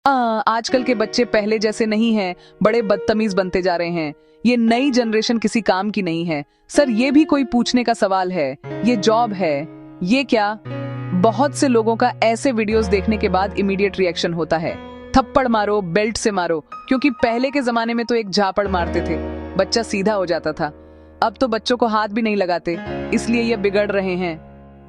आजकल के बच्चे पहले जैसे नहीं हैं, बड़े बदतमीज बनते जा रहे हैं। ये नई जनरेशन किसी काम की नहीं है। सर, ये भी कोई पूछने का सवाल है? ये जॉब है, ये क्या? बहुत से लोगों का ऐसे वीडियोस देखने के बाद इमीडिएट रिएक्शन होता है, थप्पड़ मारो, बेल्ट से मारो। क्योंकि पहले के जमाने में तो एक झापड़ मारते थे, बच्चा सीधा हो जाता था। अब तो बच्चों को हाथ भी नहीं लगाते, इसलिए ये बिगड़ रहे हैं।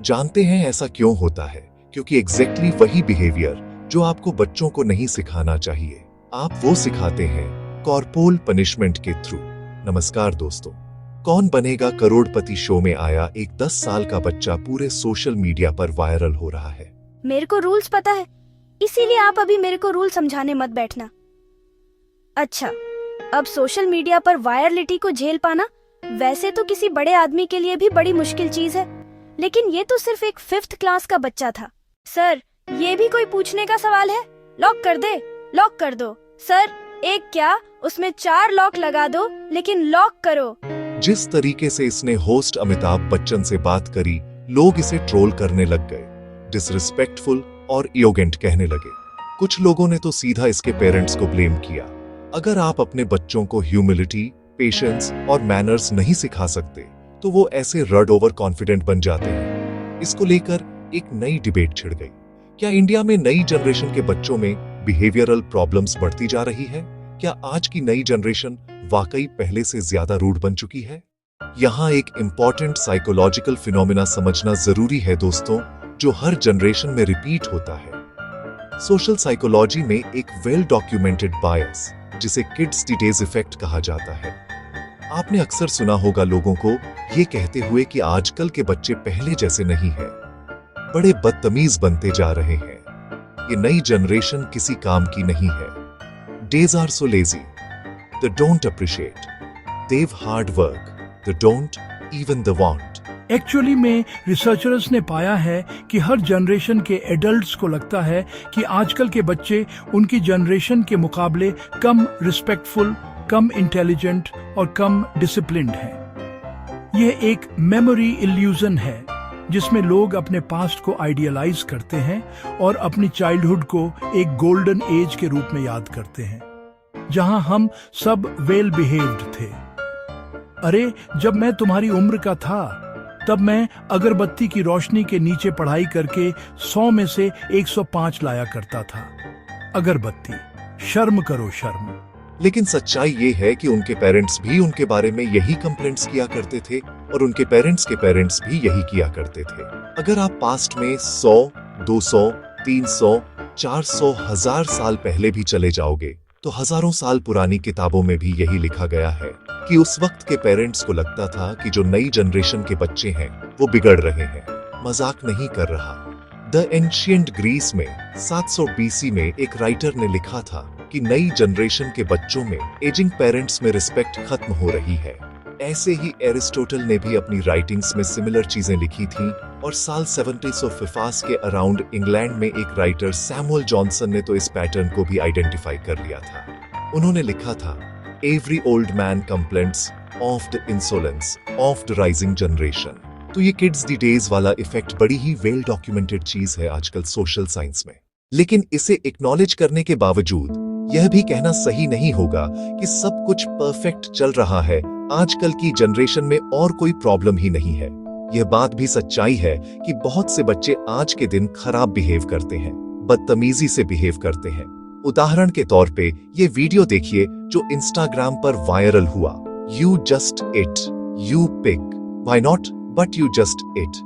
जानते हैं ऐसा क्यों होता है? क्योंकि एग्जैक्टली वही बिहेवियर जो आपको बच्चों को नहीं सिखाना चाहिए, आप वो सिखाते हैं कॉर्पोरल पनिशमेंट के थ्रू। नमस्कार दोस्तों, कौन बनेगा करोड़पति शो में आया एक 10 साल का बच्चा पूरे सोशल मीडिया पर वायरल हो रहा है। मेरे को रूल्स पता है, इसीलिए आप अभी मेरे को रूल समझाने मत बैठना। अच्छा, अब सोशल मीडिया पर वायरलिटी को झेल पाना वैसे तो किसी बड़े आदमी के लिए भी बड़ी मुश्किल चीज है, लेकिन ये तो सिर्फ एक 5th क्लास का बच्चा था। सर, ये भी कोई पूछने का सवाल है? लॉक कर दे, लॉक कर दो। सर, एक क्या, उसमें 4 लॉक लगा दो, लेकिन लॉक करो। जिस तरीके से इसने होस्ट अमिताभ बच्चन से बात करी, लोग इसे ट्रोल करने लग गए, डिसरिस्पेक्टफुल और एरोगेंट कहने लगे। कुछ लोगों ने तो सीधा इसके पेरेंट्स को ब्लेम किया। अगर आप अपने बच्चों को ह्यूमिलिटी, पेशेंस और मैनर्स नहीं सिखा सकते, तो वो ऐसे रड ओवर कॉन्फिडेंट बन जाते हैं। इसको लेकर एक नई डिबेट छिड़ गई। क्या इंडिया में नई जनरेशन के बच्चों में बिहेवियरल प्रॉब्लम्स बढ़ती जा रही है? क्या आज की नई जनरेशन वाकई पहले से ज्यादा रूड बन चुकी है? यहाँ एक इंपॉर्टेंट साइकोलॉजिकल फिनोमिना समझना जरूरी है दोस्तों, जो हर जनरेशन में रिपीट होता है। सोशल साइकोलॉजी में एक वेल डॉक्यूमेंटेड बायस, जिसे किड्स द डेज इफेक्ट कहा जाता है। आपने अक्सर सुना होगा लोगों को ये कहते हुए कि आजकल के बच्चे पहले जैसे नहीं हैं, बड़े बदतमीज बनते जा रहे हैं। ये नई जनरेशन किसी काम की नहीं है। Days are so lazy. They don't appreciate. They've hard work. They don't even the want. Actually में रिसर्चर्स ने पाया है कि हर जनरेशन के एडल्ट्स को लगता है कि आजकल के बच्चे उनकी जनरेशन के मुकाबले कम रिस्पेक्टफुल, कम इंटेलिजेंट और कम डिसिप्लिन्ड हैं। यह एक मेमोरी इल्यूजन है, जिसमें लोग अपने पास्ट को आइडियलाइज करते हैं और अपनी चाइल्डहुड को एक गोल्डन एज के रूप में याद करते हैं, जहां हम सब वेल बिहेव्ड थे। अरे, जब मैं तुम्हारी उम्र का था, तब मैं अगरबत्ती की रोशनी के नीचे पढ़ाई करके 100 में से 105 लाया करता था। अगरबत्ती, शर्म करो शर्म। लेकिन सच्चाई ये है कि उनके पेरेंट्स भी उनके बारे में यही कंप्लेंट्स किया करते थे और उनके पेरेंट्स के पेरेंट्स भी यही किया करते थे। अगर आप पास्ट में 100, 200, 300, 400, 1000 साल पहले भी चले जाओगे, तो हजारों साल पुरानी किताबों में भी यही लिखा गया है कि उस वक्त के पेरेंट्स को लगता था कि जो नई जनरेशन के बच्चे हैं वो बिगड़ रहे हैं। मजाक नहीं कर रहा। द एंशिएंट ग्रीस में 700 BC में एक राइटर ने लिखा था कि नई जनरेशन के बच्चों में एजिंग पेरेंट्स में रिस्पेक्ट खत्म हो रही है। ऐसे ही एरिस्टोटल ने भी अपनी राइटिंग्स में सिमिलर चीजें लिखी थी और साल 1750 के अराउंड इंग्लैंड में एक राइटर सैमुअल जॉनसन ने तो इस पैटर्न को भी आइडेंटिफाई कर लिया था। उन्होंने लिखा था, every old man complaints of the insolence of the rising generation. तो ये किड्स द डेज वाला इफेक्ट बड़ी ही वेल डॉक्यूमेंटेड चीज है आजकल सोशल साइंस में। लेकिन इसे एक्नॉलेज करने के बावजूद यह भी कहना सही नहीं होगा कि सब कुछ परफेक्ट चल रहा है, आजकल की जनरेशन में और कोई प्रॉब्लम ही नहीं है। यह बात भी सच्चाई है कि बहुत से बच्चे आज के दिन खराब बिहेव करते हैं, बदतमीजी से बिहेव करते हैं। उदाहरण के तौर पे ये वीडियो देखिए जो इंस्टाग्राम पर वायरल हुआ। You just eat, you pick, why not, but you just eat,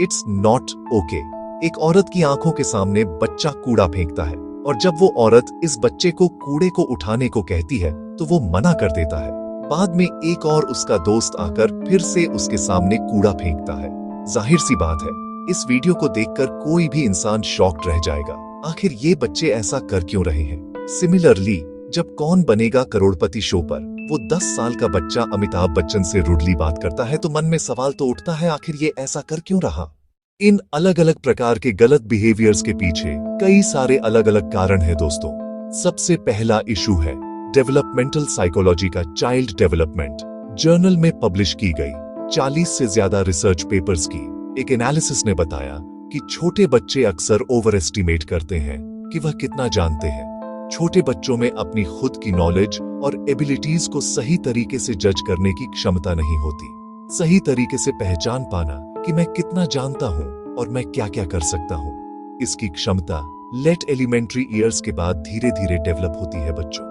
it's not okay. एक औरत की आंखों के सामने बच्चा कूड़ा फेंकता है और जब वो औरत इस बच्चे को कूड़े को उठाने को कहती है तो वो मना कर देता है। बाद में एक और उसका दोस्त आकर फिर से उसके सामने कूड़ा फेंकता है। जाहिर सी बात है, इस वीडियो को देखकर कोई भी इंसान शॉक्ड रह जाएगा। आखिर ये बच्चे ऐसा कर क्यों रहे हैं? सिमिलरली, जब कौन बनेगा करोड़पति शो पर वो 10 साल का बच्चा अमिताभ बच्चन से रूडली बात करता है, तो मन में सवाल तो उठता है, आखिर ये ऐसा कर क्यों रहा? इन अलग अलग प्रकार के गलत बिहेवियर्स के पीछे कई सारे अलग अलग कारण हैं दोस्तों। सबसे पहला इशू है डेवलपमेंटल साइकोलॉजी का चाइल्ड डेवलपमेंट। जर्नल में पब्लिश की गई 40 से ज्यादा रिसर्च पेपर्स की एक एनालिसिस ने बताया कि छोटे बच्चे अक्सर ओवर एस्टिमेट करते हैं कि वह कितना जानते हैं। छोटे बच्चों में अपनी खुद की नॉलेज और एबिलिटीज को सही तरीके से जज करने की क्षमता नहीं होती। सही तरीके से पहचान पाना कि मैं कितना जानता हूं और मैं क्या क्या कर सकता हूं, इसकी क्षमता लेट एलिमेंट्री ईयर्स के बाद धीरे धीरे डेवलप होती है बच्चों।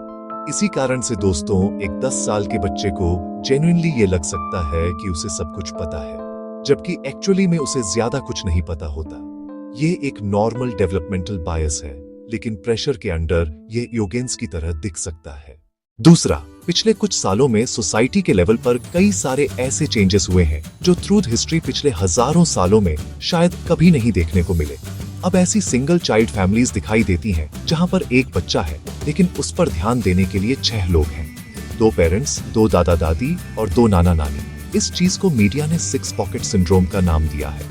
इसी कारण से दोस्तों, एक 10 साल के बच्चे को जेन्युइनली ये लग सकता है कि उसे सब कुछ पता है, जबकि एक्चुअली में उसे ज्यादा कुछ नहीं पता होता। ये एक नॉर्मल डेवलपमेंटल बायस है, लेकिन प्रेशर के अंडर ये योगेंस की तरह दिख सकता है। दूसरा, पिछले कुछ सालों में सोसाइटी के लेवल पर कई सारे ऐसे चेंजेस हुए हैं जो थ्रू हिस्ट्री पिछले हजारों सालों में शायद कभी नहीं देखने को मिले। अब ऐसी सिंगल चाइल्ड फैमिलीज दिखाई देती हैं जहां पर एक बच्चा है, लेकिन उस पर ध्यान देने के लिए 6 लोग हैं। 2 पेरेंट्स, 2 दादा दादी और 2 नाना नानी। इस चीज को मीडिया ने 6 पॉकेट सिंड्रोम का नाम दिया है।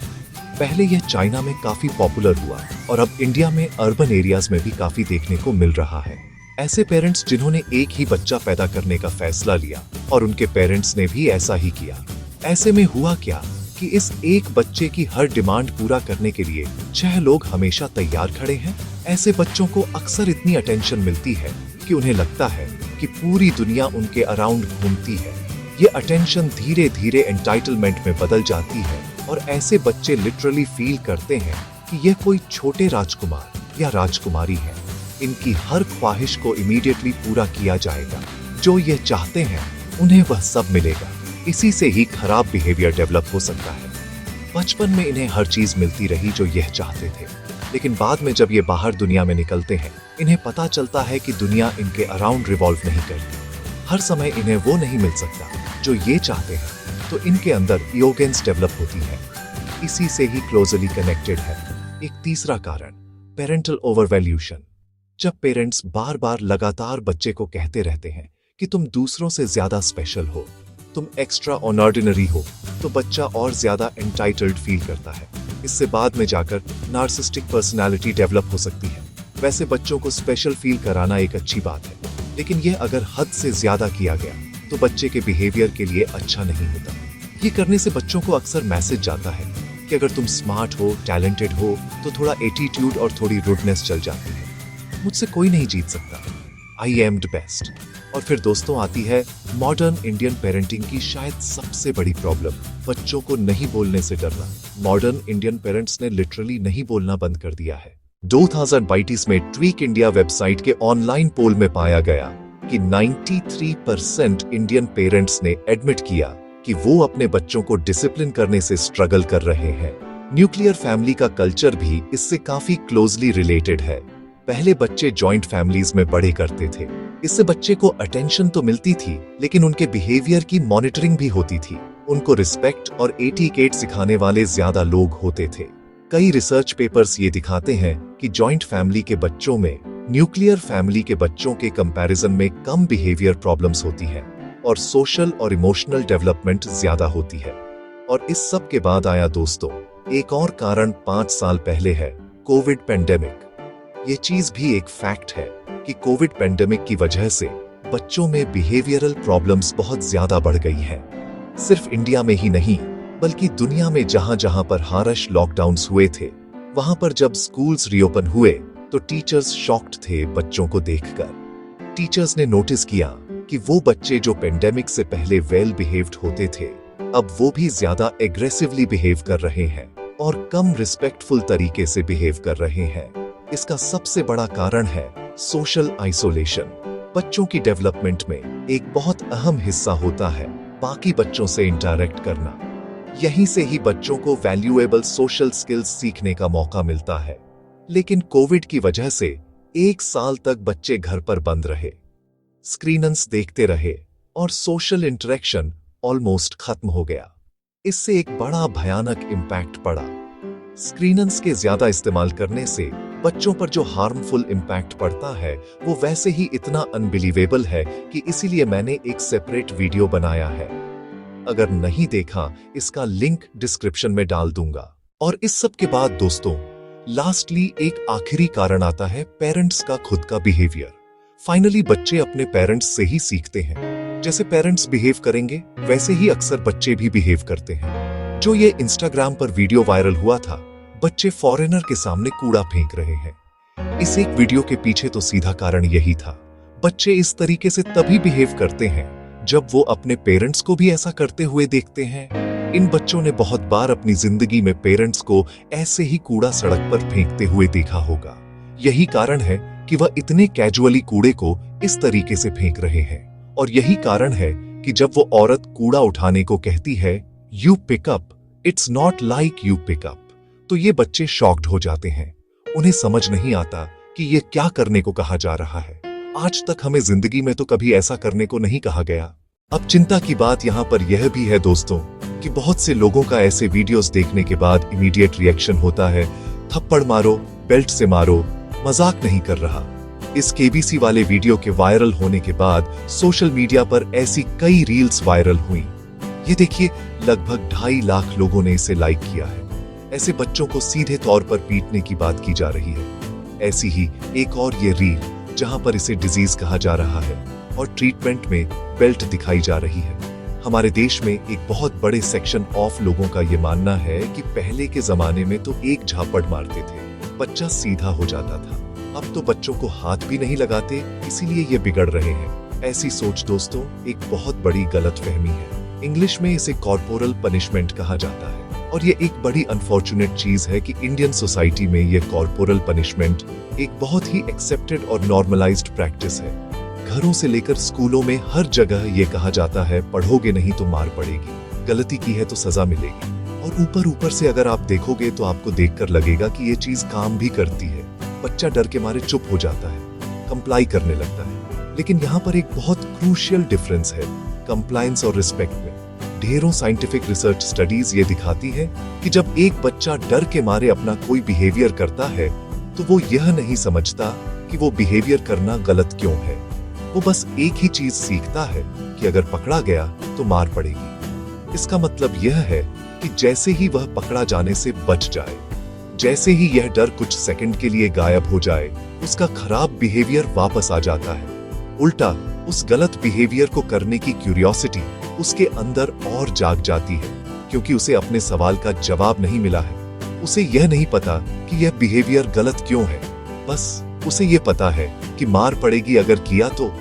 पहले यह चाइना में काफी पॉपुलर हुआ और अब इंडिया में अर्बन एरियाज में भी काफी देखने को मिल रहा है। ऐसे पेरेंट्स जिन्होंने एक ही बच्चा पैदा करने का फैसला लिया और उनके पेरेंट्स ने भी ऐसा ही किया। ऐसे में हुआ क्या कि इस एक बच्चे की हर डिमांड पूरा करने के लिए 6 लोग हमेशा तैयार खड़े हैं। ऐसे बच्चों को अक्सर इतनी अटेंशन मिलती है कि उन्हें लगता है कि पूरी दुनिया उनके अराउंड घूमती है। ये अटेंशन धीरे धीरे एंटाइटलमेंट में बदल जाती है और ऐसे बच्चे लिटरली फील करते हैं कि यह कोई छोटे राजकुमार या राजकुमारी है। इनकी हर ख्वाहिश को इमीडिएटली पूरा किया जाएगा, जो ये चाहते हैं उन्हें वह सब मिलेगा। इसी से ही खराब बिहेवियर डेवलप हो सकता है। बचपन में इन्हें हर चीज मिलती रही जो यह चाहते थे, लेकिन बाद में जब ये बाहर दुनिया में निकलते हैं, इन्हें पता चलता है कि दुनिया इनके अराउंड रिवॉल्व नहीं करती। हर समय इन्हें वो नहीं मिल सकता जो ये चाहते हैं, तो इनके अंदर योगेंस डेवलप होती है। इसी से ही क्लोजली कनेक्टेड है एक तीसरा कारण, पेरेंटल ओवरवैल्यूशन। जब पेरेंट्स बार बार लगातार बच्चे को कहते रहते हैं कि तुम दूसरों से ज्यादा स्पेशल हो, तुम एक्स्ट्रा ऑर्डिनरी हो, तो बच्चा और ज्यादा एंटाइटल्ड फील करता है। इससे बाद में जाकर नार्सिस्टिक पर्सनालिटी डेवलप हो सकती है। वैसे बच्चों को स्पेशल फील कराना एक अच्छी बात है, लेकिन यह अगर हद से ज्यादा किया गया तो बच्चे के बिहेवियर के लिए अच्छा नहीं होता। ये करने से बच्चों को अक्सर मैसेज जाता है कि अगर तुम स्मार्ट हो, टैलेंटेड हो, तो थोड़ा एटीट्यूड और थोड़ी रूडनेस चल जाती है। मुझसे कोई नहीं जीत सकता, आई एम द बेस्ट। और फिर दोस्तों आती है मॉडर्न इंडियन पेरेंटिंग की शायद सबसे बड़ी प्रॉब्लम, बच्चों को नहीं बोलने से डरना। मॉडर्न इंडियन पेरेंट्स ने लिटरली नहीं बोलना बंद कर दिया है। 2022 में ट्वीक इंडिया वेबसाइट के ऑनलाइन पोल में पाया गया कि 93% इंडियन पेरेंट्स ने एडमिट किया कि वो अपने बच्चों को डिसिप्लिन करने से स्ट्रगल कर रहे हैं। न्यूक्लियर फैमिली का कल्चर भी इससे काफी क्लोजली रिलेटेड है। पहले बच्चे जॉइंट फैमिलीज में बड़े करते थे। इससे बच्चे को अटेंशन तो मिलती थी, लेकिन उनके बिहेवियर की मॉनिटरिंग भी होती थी। उनको रिस्पेक्ट और एटिकेट सिखाने वाले ज्यादा लोग होते थे। कई रिसर्च पेपर्स ये दिखाते हैं कि जॉइंट फैमिली के बच्चों में न्यूक्लियर फैमिली के बच्चों के कंपैरिजन में कम बिहेवियर प्रॉब्लम्स होती है और सोशल और इमोशनल डेवलपमेंट ज्यादा होती है। और इस सब के बाद आया दोस्तों एक और कारण 5 साल पहले है, कोविड पेंडेमिक। ये चीज भी एक फैक्ट है कि कोविड पेंडेमिक की वजह से बच्चों में बिहेवियरल प्रॉब्लम्स बहुत ज्यादा बढ़ गई हैं। सिर्फ इंडिया में ही नहीं, बल्कि दुनिया में जहां जहां पर हार्श लॉकडाउन्स हुए थे, वहां पर जब स्कूल्स रीओपन हुए तो टीचर्स शॉक्ड थे बच्चों को देखकर। टीचर्स ने नोटिस किया कि वो बच्चे जो पेंडेमिक से पहले वेल बिहेव्ड होते थे, अब वो भी ज्यादा एग्रेसिवली बिहेव कर रहे हैं और कम रिस्पेक्टफुल तरीके से बिहेव कर रहे हैं। इसका सबसे बड़ा कारण है सोशल आइसोलेशन। बच्चों की डेवलपमेंट में एक बहुत अहम हिस्सा होता है बाकी बच्चों से इंटरैक्ट करना। यहीं से ही बच्चों को वैल्यूएबल सोशल स्किल्स सीखने का मौका मिलता है। लेकिन कोविड की वजह से 1 साल तक बच्चे घर पर बंद रहे, स्क्रीन्स देखते रहे और सोशल इंटरेक्शन ऑलमोस्ट खत्म हो गया। इससे एक बड़ा भयानक इम्पैक्ट पड़ा। स्क्रीन्स के ज्यादा इस्तेमाल करने से बच्चों पर जो हार्मफुल इम्पैक्ट पड़ता है वो वैसे ही इतना अनबिलीवेबल है कि इसीलिए मैंने एक सेपरेट वीडियो बनाया है। अगर नहीं देखा, इसका लिंक डिस्क्रिप्शन में डाल दूंगा। और इस सब के बाद दोस्तों लास्टली एक आखिरी कारण आता है पेरेंट्स का खुद का बिहेवियर। फाइनली बच्चे अपने पेरेंट्स से ही सीखते हैं। जैसे पेरेंट्स बिहेव करेंगे वैसे ही अक्सर बच्चे भी बिहेव करते हैं। जो ये इंस्टाग्राम पर वीडियो वायरल हुआ था, बच्चे फॉरेनर के सामने कूड़ा फेंक रहे हैं। इस एक वीडियो के पीछे तो सीधा कारण यही था। बच्चे इस तरीके से तभी बिहेव करते हैं जब वो अपने पेरेंट्स को भी ऐसा करते हुए देखते हैं। इन बच्चों ने बहुत बार अपनी जिंदगी में पेरेंट्स को ऐसे ही कूड़ा सड़क पर फेंकते हुए देखा होगा। यही कारण है कि वह इतने कैजुअली कूड़े को इस तरीके से फेंक रहे हैं। और यही कारण है कि जब वो औरत कूड़ा उठाने को कहती है you pick up, it's not like you pick up, तो ये बच्चे शॉक्ड हो जाते हैं। उन्हें समझ नहीं आता कि ये क्या करने को कहा जा रहा है। आज तक हमें जिंदगी में तो कभी ऐसा करने को नहीं कहा गया। अब चिंता की बात यहाँ पर यह भी है दोस्तों कि बहुत से लोगों का ऐसे वीडियोस देखने के बाद इमीडिएट रिएक्शन होता है, थप्पड़ मारो, बेल्ट से मारो, मजाक नहीं कर रहा। इस केबीसी वाले वीडियो के वायरल होने के बाद सोशल मीडिया पर ऐसी कई रील्स वायरल हुई। ये देखिए, लगभग 2.5 लाख लोगों ने इसे लाइक किया है। ऐसे बच्चों को सीधे तौर पर पीटने की बात की जा रही है। ऐसी ही एक और ये रील जहां पर इसे डिजीज कहा जा रहा है और ट्रीटमेंट में बेल्ट दिखाई जा रही है। हमारे देश में एक बहुत बड़े सेक्शन ऑफ लोगों का ये मानना है कि पहले के जमाने में तो एक झापड़ मारते थे, बच्चा सीधा हो जाता था। अब तो बच्चों को हाथ भी नहीं लगाते, इसीलिए ये बिगड़ रहे हैं। ऐसी सोच दोस्तों एक बहुत बड़ी गलतफहमी है। इंग्लिश में इसे कॉर्पोरल पनिशमेंट कहा जाता है और ये एक बड़ी अनफॉर्चुनेट चीज है कि इंडियन सोसाइटी में ये कॉर्पोरल पनिशमेंट एक बहुत ही एक्सेप्टेड और नॉर्मलाइज्ड प्रैक्टिस है। घरों से लेकर स्कूलों में हर जगह ये कहा जाता है, पढ़ोगे नहीं तो मार पड़ेगी, गलती की है तो सजा मिलेगी। और ऊपर से अगर आप देखोगे तो आपको देखकर लगेगा कि ये चीज काम भी करती है। बच्चा डर के मारे चुप हो जाता है, कंप्लाई करने लगता है। लेकिन यहाँ पर एक बहुत क्रूशियल डिफरेंस है कंप्लायंस और रिस्पेक्ट में। ढेरों साइंटिफिक रिसर्च स्टडीज ये दिखाती है कि जब एक बच्चा डर के मारे अपना कोई बिहेवियर करता है तो वो यह नहीं समझता कि वो बिहेवियर करना गलत क्यों है। वो बस एक ही चीज सीखता है कि अगर पकड़ा गया तो मार पड़ेगी। इसका मतलब यह है कि जैसे ही वह पकड़ा जाने से बच जाए, जैसे ही यह डर कुछ सेकंड के लिए गायब हो जाए, उसका खराब बिहेवियर वापस आ जाता है। उल्टा उस गलत बिहेवियर को करने की क्यूरियोसिटी उसके अंदर और जाग जाती है, क्योंकि उसे अपने सवाल का जवाब नहीं मिला है। उसे यह नहीं पता कि यह बिहेवियर गलत क्यों है, बस उसे यह पता है कि मार पड़ेगी अगर किया तो।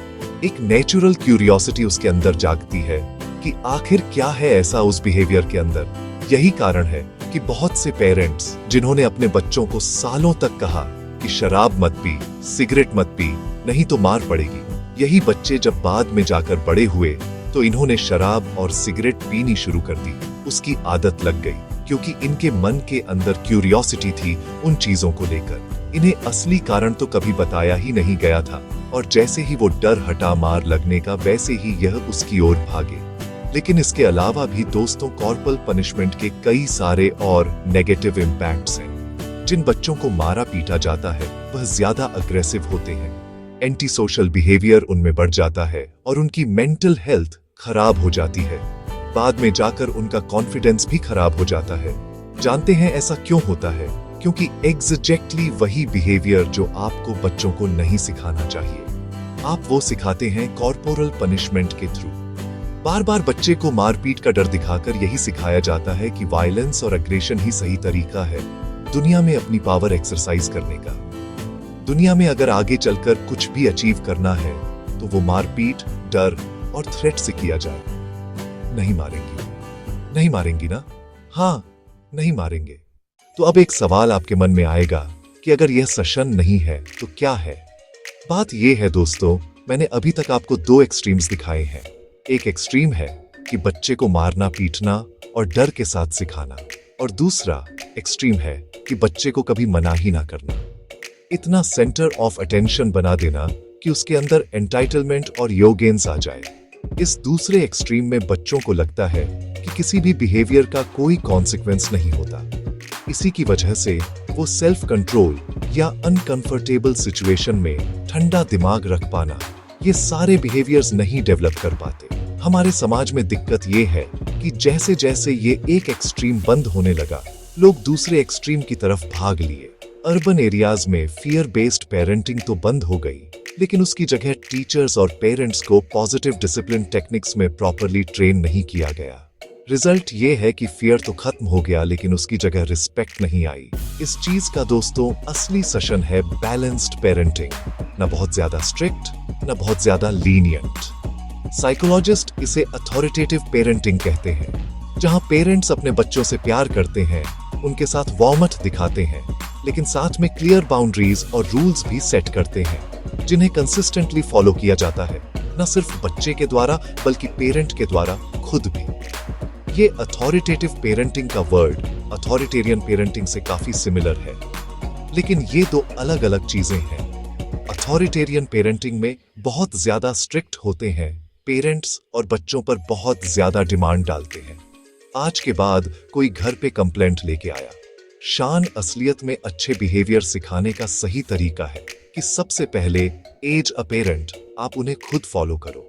एक नेचुरल क्यूरियोसिटी उसके अंदर जागती है कि आखिर क्या है ऐसा उस बिहेवियर के अंदर। यही कारण है कि बहुत से पेरेंट्स जिन्होंने अपने बच्चों को सालों तक कहा कि शराब मत पी, सिगरेट मत पी, नहीं तो मार पड़ेगी, यही बच्चे जब बाद में जाकर बड़े हुए तो इन्होंने शराब और सिगरेट पीनी शुरू कर दी। उसकी आदत लग गई क्योंकि इनके मन के अंदर क्यूरियोसिटी थी उन चीजों को लेकर। इन्हें असली कारण तो कभी बताया ही नहीं गया था और जैसे ही वो डर हटा मार लगने का, वैसे ही यह उसकी ओर भागे। लेकिन इसके अलावा भी दोस्तों कॉर्पोरल पनिशमेंट के कई सारे और नेगेटिव इम्पैक्ट्स हैं। जिन बच्चों को मारा पीटा जाता है वह ज्यादा अग्रेसिव होते हैं, एंटी सोशल बिहेवियर उनमें बढ़ जाता है और उनकी मेंटल हेल्थ खराब हो जाती है। बाद में जाकर उनका कॉन्फिडेंस भी खराब हो जाता है। जानते हैं ऐसा क्यों होता है? क्योंकि एग्जैक्टली वही बिहेवियर जो आपको बच्चों को नहीं सिखाना चाहिए, आप वो सिखाते हैं कॉर्पोरल पनिशमेंट के थ्रू। बार बार बच्चे को मारपीट का डर दिखाकर यही सिखाया जाता है कि वायलेंस और अग्रेशन ही सही तरीका है दुनिया में अपनी पावर एक्सरसाइज करने का। दुनिया में अगर आगे चलकर कुछ भी अचीव करना है तो वो मारपीट, डर और थ्रेट से किया जाए। नहीं मारेंगी ना? हाँ, नहीं मारेंगे। तो अब एक सवाल आपके मन में आएगा कि अगर यह सशन नहीं है तो क्या है? बात यह है दोस्तों, मैंने अभी तक आपको 2 एक्सट्रीम्स दिखाए हैं। एक एक्सट्रीम है कि बच्चे को मारना पीटना और डर के साथ सिखाना, और दूसरा एक्सट्रीम है कि बच्चे को कभी मना ही ना करना, इतना सेंटर ऑफ अटेंशन बना देना कि उसके अंदर एंटाइटलमेंट और योगेंस आ जाए। इस दूसरे एक्सट्रीम में बच्चों को लगता है कि किसी भी बिहेवियर का कोई कॉन्सिक्वेंस नहीं होता। इसी की वजह से वो सेल्फ कंट्रोल या अनकंफर्टेबल सिचुएशन में ठंडा दिमाग रख पाना, ये सारे बिहेवियर्स नहीं डेवलप कर पाते। हमारे समाज में दिक्कत ये है कि जैसे जैसे ये एक एक्सट्रीम बंद होने लगा, लोग दूसरे एक्सट्रीम की तरफ भाग लिए। अर्बन एरियाज में फियर बेस्ड पेरेंटिंग तो बंद हो गई, लेकिन उसकी जगह टीचर्स और पेरेंट्स को पॉजिटिव डिसिप्लिन टेक्निक्स में प्रॉपरली ट्रेन नहीं किया गया। रिजल्ट ये है कि फियर तो खत्म हो गया, लेकिन उसकी जगह रिस्पेक्ट नहीं आई। इस चीज का दोस्तों असली सेशन है बैलेंस्ड पेरेंटिंग, ना बहुत ज्यादा स्ट्रिक्ट ना बहुत ज्यादा लीनियंट। साइकोलॉजिस्ट इसे अथॉरिटेटिव पेरेंटिंग कहते हैं, जहां पेरेंट्स अपने बच्चों से प्यार करते हैं, उनके साथ वार्मथ दिखाते हैं, लेकिन साथ में क्लियर बाउंड्रीज और रूल्स भी सेट करते हैं, जिन्हें कंसिस्टेंटली फॉलो किया जाता है, न सिर्फ बच्चे के द्वारा बल्कि पेरेंट के द्वारा खुद भी। ये अथॉरिटेटिव पेरेंटिंग का वर्ड अथॉरिटेरियन पेरेंटिंग से काफी सिमिलर है, लेकिन ये दो अलग अलग चीजें हैं। अथॉरिटेरियन पेरेंटिंग में बहुत ज्यादा स्ट्रिक्ट होते हैं, पेरेंट्स और बच्चों पर बहुत ज्यादा डिमांड डालते हैं। आज के बाद कोई घर पे कंप्लेंट लेके आया, शान असलियत में अच्छे बिहेवियर सिखाने का सही तरीका है कि सबसे पहले एज अ पेरेंट आप उन्हें खुद फॉलो करो।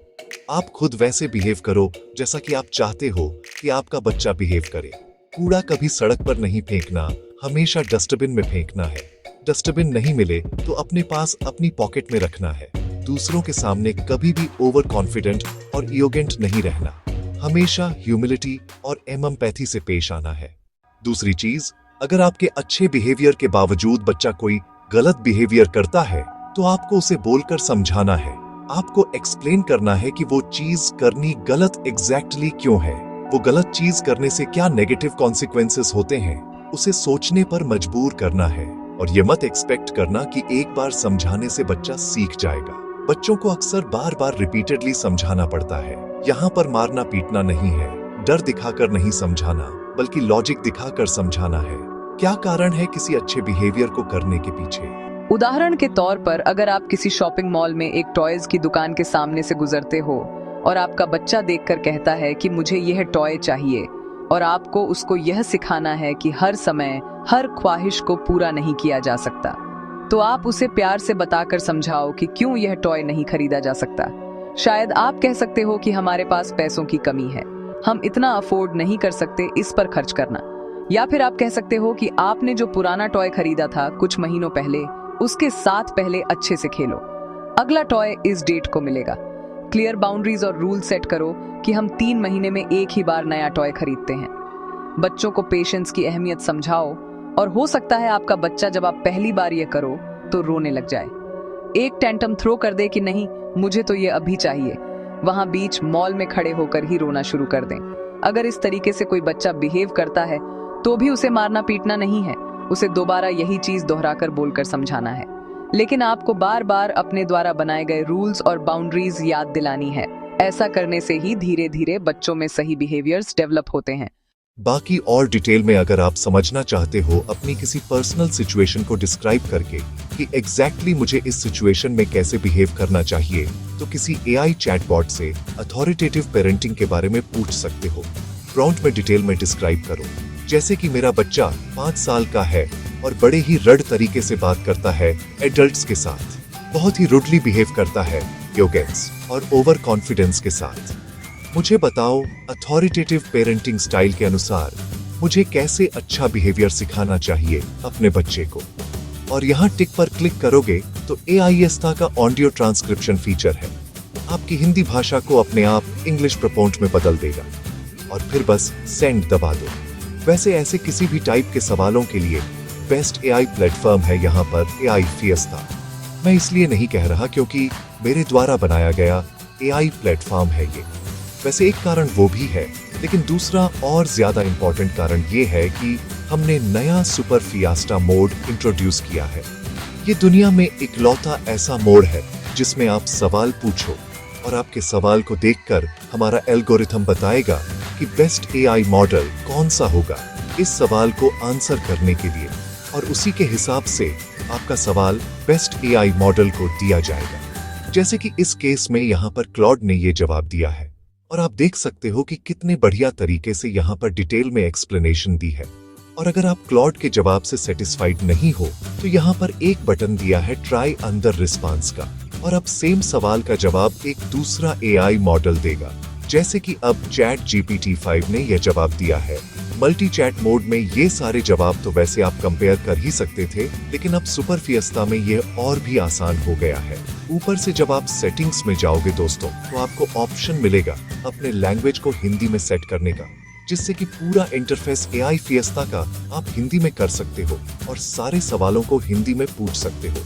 आप खुद वैसे बिहेव करो जैसा कि आप चाहते हो कि आपका बच्चा बिहेव करे। कूड़ा कभी सड़क पर नहीं फेंकना, हमेशा डस्टबिन में फेंकना है। डस्टबिन नहीं मिले तो अपने पास अपनी पॉकेट में रखना है। दूसरों के सामने कभी भी ओवर कॉन्फिडेंट और एरोगेंट नहीं रहना, हमेशा ह्यूमिलिटी और एम्पैथी से पेश आना है। दूसरी चीज, अगर आपके अच्छे बिहेवियर के बावजूद बच्चा कोई गलत बिहेवियर करता है तो आपको उसे बोलकर समझाना है। आपको एक्सप्लेन करना है कि वो चीज करनी गलत एग्जैक्टली क्यों है, वो गलत चीज करने से क्या नेगेटिव कॉन्सिक्वेंसेस होते हैं, उसे सोचने पर मजबूर करना है। और ये मत एक्सपेक्ट करना कि एक बार समझाने से बच्चा सीख जाएगा। बच्चों को अक्सर बार बार रिपीटेडली समझाना पड़ता है। यहाँ पर मारना पीटना नहीं है, डर दिखाकर नहीं समझाना, बल्कि लॉजिक दिखाकर समझाना है। क्या कारण है किसी अच्छे बिहेवियर को करने के पीछे? उदाहरण के तौर पर अगर आप किसी शॉपिंग मॉल में एक टॉयज की दुकान के सामने से गुजरते हो और आपका बच्चा देखकर कहता है कि मुझे यह टॉय चाहिए, और आपको उसको यह सिखाना है कि हर समय हर ख्वाहिश को पूरा नहीं किया जा सकता, तो आप उसे प्यार से बताकर समझाओ कि क्यों यह टॉय नहीं खरीदा जा सकता। शायद आप कह सकते हो कि हमारे पास पैसों की कमी है, हम इतना अफोर्ड नहीं कर सकते इस पर खर्च करना। या फिर आप कह सकते हो कि आपने जो पुराना टॉय खरीदा था कुछ महीनों पहले, उसके साथ पहले अच्छे से खेलो, अगला टॉय इस डेट को मिलेगा। क्लियर बाउंड्रीज और रूल सेट करो कि हम 3 महीने में एक ही बार नया टॉय खरीदते हैं। बच्चों को पेशेंस की अहमियत समझाओ, और हो सकता है आपका बच्चा जब आप पहली बार ये करो तो रोने लग जाए, एक टेंटम थ्रो कर दे कि नहीं मुझे तो ये अभी चाहिए, वहां बीच मॉल में खड़े होकर ही रोना शुरू कर दें। अगर इस तरीके से कोई बच्चा बिहेव करता है तो भी उसे मारना पीटना नहीं है, उसे दोबारा यही चीज दोहराकर बोलकर समझाना है। लेकिन आपको बार बार अपने द्वारा बनाए गए रूल्स और बाउंड्रीज याद दिलानी है। ऐसा करने से ही धीरे धीरे बच्चों में सही बिहेवियर्स डेवलप होते हैं। बाकी और डिटेल में अगर आप समझना चाहते हो अपनी किसी पर्सनल सिचुएशन को डिस्क्राइब करके कि एग्जैक्टली मुझे इस सिचुएशन में कैसे बिहेव करना चाहिए, तो किसी AI चैटबॉट से अथॉरिटेटिव पेरेंटिंग के बारे में पूछ सकते हो। प्रॉम्प्ट में डिटेल में डिस्क्राइब करो, जैसे कि मेरा बच्चा 5 साल का है और बड़े ही रड तरीके से बात करता है एडल्ट्स के साथ, बहुत ही रुडली बिहेव करता है एरोगेंस और ओवर कॉन्फिडेंस के साथ। मुझे बताओ अथॉरिटेटिव पेरेंटिंग स्टाइल के अनुसार मुझे कैसे अच्छा बिहेवियर सिखाना चाहिए अपने बच्चे को। और यहाँ टिक पर क्लिक करोगे तो AI एस्ता का ऑडियो ट्रांसक्रिप्शन फीचर है, आपकी हिंदी भाषा को अपने आप इंग्लिश प्रपोंट में बदल देगा, और फिर बस सेंड दबा दो। वैसे ऐसे किसी भी टाइप के सवालों के लिए बेस्ट AI प्लेटफॉर्म है यहाँ पर AI फिएस्ता। मैं इसलिए नहीं कह रहा क्योंकि मेरे द्वारा बनाया गया AI प्लेटफॉर्म है ये। वैसे एक कारण वो भी है, लेकिन दूसरा और ज्यादा इंपॉर्टेंट कारण ये है कि हमने नया सुपर फिएस्ता मोड इंट्रोड्यूस किया है। ये दुनिया में इकलौता ऐसा मोड है जिसमें आप सवाल पूछो और आपके सवाल को देखकर हमारा एल्गोरिथम बताएगा कि बेस्ट AI मॉडल कौन सा होगा इस सवाल को आंसर करने के लिए, और उसी के हिसाब से आपका सवाल बेस्ट AI मॉडल को दिया जाएगा। जैसे कि इस केस में यहाँ पर क्लॉड ने ये जवाब दिया है, और आप देख सकते हो कि कितने बढ़िया तरीके से यहाँ पर डिटेल में एक्सप्लेनेशन दी है। और अगर आप क्लॉड के जवाब से सेटिस्फाइड नहीं हो तो यहाँ पर एक बटन दिया है ट्राई अंदर रिस्पांस का, और अब सेम सवाल का जवाब एक दूसरा AI मॉडल देगा। जैसे कि अब चैट GPT 5 ने यह जवाब दिया है। मल्टी चैट मोड में ये सारे जवाब तो वैसे आप कंपेयर कर ही सकते थे, लेकिन अब सुपर फिएस्ता में यह और भी आसान हो गया है। ऊपर से जब आप सेटिंग्स में जाओगे दोस्तों, तो आपको ऑप्शन मिलेगा अपने लैंग्वेज को हिंदी में सेट करने का। जिससे कि पूरा इंटरफेस AI फिएस्ता का आप हिंदी में कर सकते हो और सारे सवालों को हिंदी में पूछ सकते हो,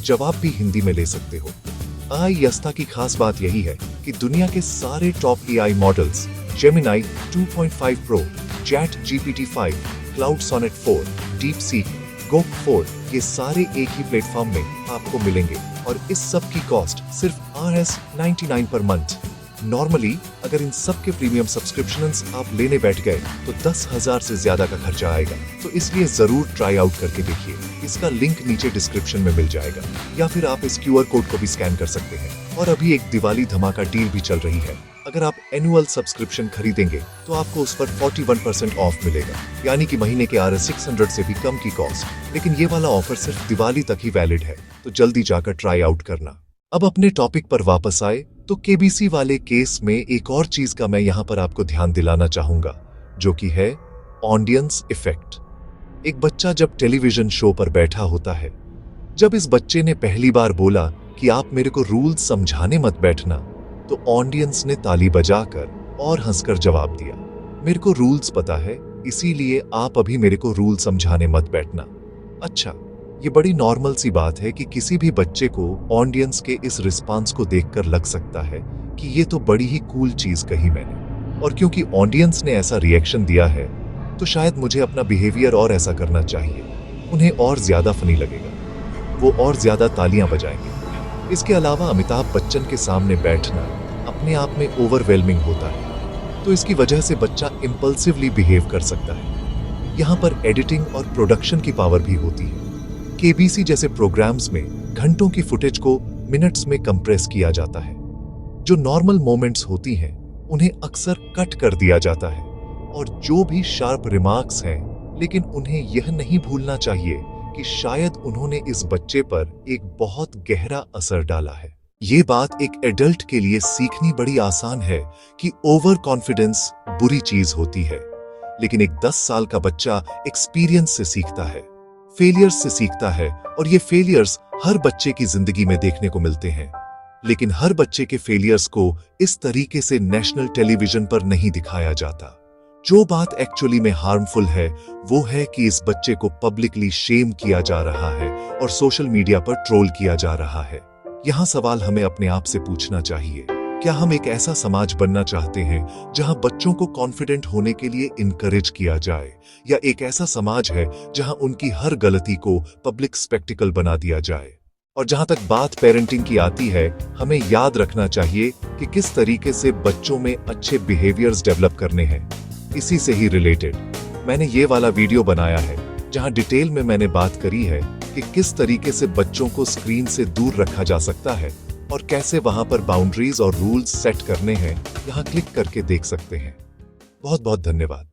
जवाब भी हिंदी में ले सकते हो। AI यस्ता की खास बात यही है कि दुनिया के सारे top AI models Gemini 2.5 pro, ChatGPT 5, Claude Sonnet 4, DeepSeek, Grok 4 ये सारे एक ही प्लेटफॉर्म में आपको मिलेंगे और इस सब की कॉस्ट सिर्फ $99 पर मंथ। नॉर्मली अगर इन सब के प्रीमियम सब्सक्रिप्शंस आप लेने बैठ गए तो 10,000 से ज्यादा का खर्चा आएगा, तो इसलिए जरूर ट्राई आउट करके देखिए। इसका लिंक नीचे डिस्क्रिप्शन में मिल जाएगा या फिर आप इस QR कोड को भी स्कैन कर सकते हैं। और अभी एक दिवाली धमाका डील भी चल रही है। अगर आप एनुअल सब्सक्रिप्शन खरीदेंगे तो आपको उस पर 41% ऑफ मिलेगा, यानी कि महीने के $600 से भी कम की कॉस्ट। लेकिन ये वाला ऑफर सिर्फ दिवाली तक ही वैलिड है, तो जल्दी जाकर ट्राई आउट करना। अब अपने टॉपिक पर वापस आए तो KBC वाले केस में एक और चीज का मैं यहाँ पर आपको ध्यान दिलाना चाहूंगा, जो कि है ऑडियंस इफेक्ट। एक बच्चा जब टेलीविजन शो पर बैठा होता है, जब इस बच्चे ने पहली बार बोला कि आप मेरे को रूल्स समझाने मत बैठना, तो ऑडियंस ने ताली बजाकर और हंसकर जवाब दिया, मेरे को रूल्स पता है, इसीलिए आप अभी मेरे को रूल समझाने मत बैठना। अच्छा, ये बड़ी नॉर्मल सी बात है कि किसी भी बच्चे को ऑडियंस के इस रिस्पांस को देखकर लग सकता है कि ये तो बड़ी ही कूल चीज कही मैंने, और क्योंकि ऑडियंस ने ऐसा रिएक्शन दिया है तो शायद मुझे अपना बिहेवियर और ऐसा करना चाहिए। उन्हें और ज्यादा फनी लगेगा, वो और ज्यादा तालियां बजाएंगे। इसके अलावा अमिताभ बच्चन के सामने बैठना अपने आप में ओवरवेलमिंग होता है, तो इसकी वजह से बच्चा इम्पल्सिवली बिहेव कर सकता है। यहाँ पर एडिटिंग और प्रोडक्शन की पावर भी होती है। KBC जैसे प्रोग्राम्स में घंटों की फुटेज को मिनट्स में कंप्रेस किया जाता है। जो नॉर्मल मोमेंट्स होती हैं उन्हें अक्सर कट कर दिया जाता है, और जो भी शार्प रिमार्क्स हैं, लेकिन उन्हें यह नहीं भूलना चाहिए कि शायद उन्होंने इस बच्चे पर एक बहुत गहरा असर डाला है। ये बात एक एडल्ट के लिए सीखनी बड़ी आसान है कि ओवर कॉन्फिडेंस बुरी चीज होती है, लेकिन एक 10 साल का बच्चा एक्सपीरियंस से सीखता है, फेलियर्स से सीखता है, और ये फेलियर्स हर बच्चे की जिंदगी में देखने को मिलते हैं। लेकिन हर बच्चे के फेलियर्स को इस तरीके से नेशनल टेलीविजन पर नहीं दिखाया जाता। जो बात एक्चुअली में हार्मफुल है वो है कि इस बच्चे को पब्लिकली शेम किया जा रहा है और सोशल मीडिया पर ट्रोल किया जा रहा है। यहाँ सवाल हमें अपने आप से पूछना चाहिए, क्या हम एक ऐसा समाज बनना चाहते हैं जहां बच्चों को कॉन्फिडेंट होने के लिए इनकरेज किया जाए, या एक ऐसा समाज है जहां उनकी हर गलती को पब्लिक स्पेक्टिकल बना दिया जाए? और जहां तक बात पेरेंटिंग की आती है, हमें याद रखना चाहिए कि किस तरीके से बच्चों में अच्छे बिहेवियर्स डेवलप करने हैं। इसी से ही रिलेटेड मैंने ये वाला वीडियो बनाया है, जहां डिटेल में मैंने बात करी है कि किस तरीके से बच्चों को स्क्रीन से दूर रखा जा सकता है और कैसे वहां पर बाउंड्रीज और रूल्स सेट करने हैं। यहाँ क्लिक करके देख सकते हैं। बहुत बहुत धन्यवाद।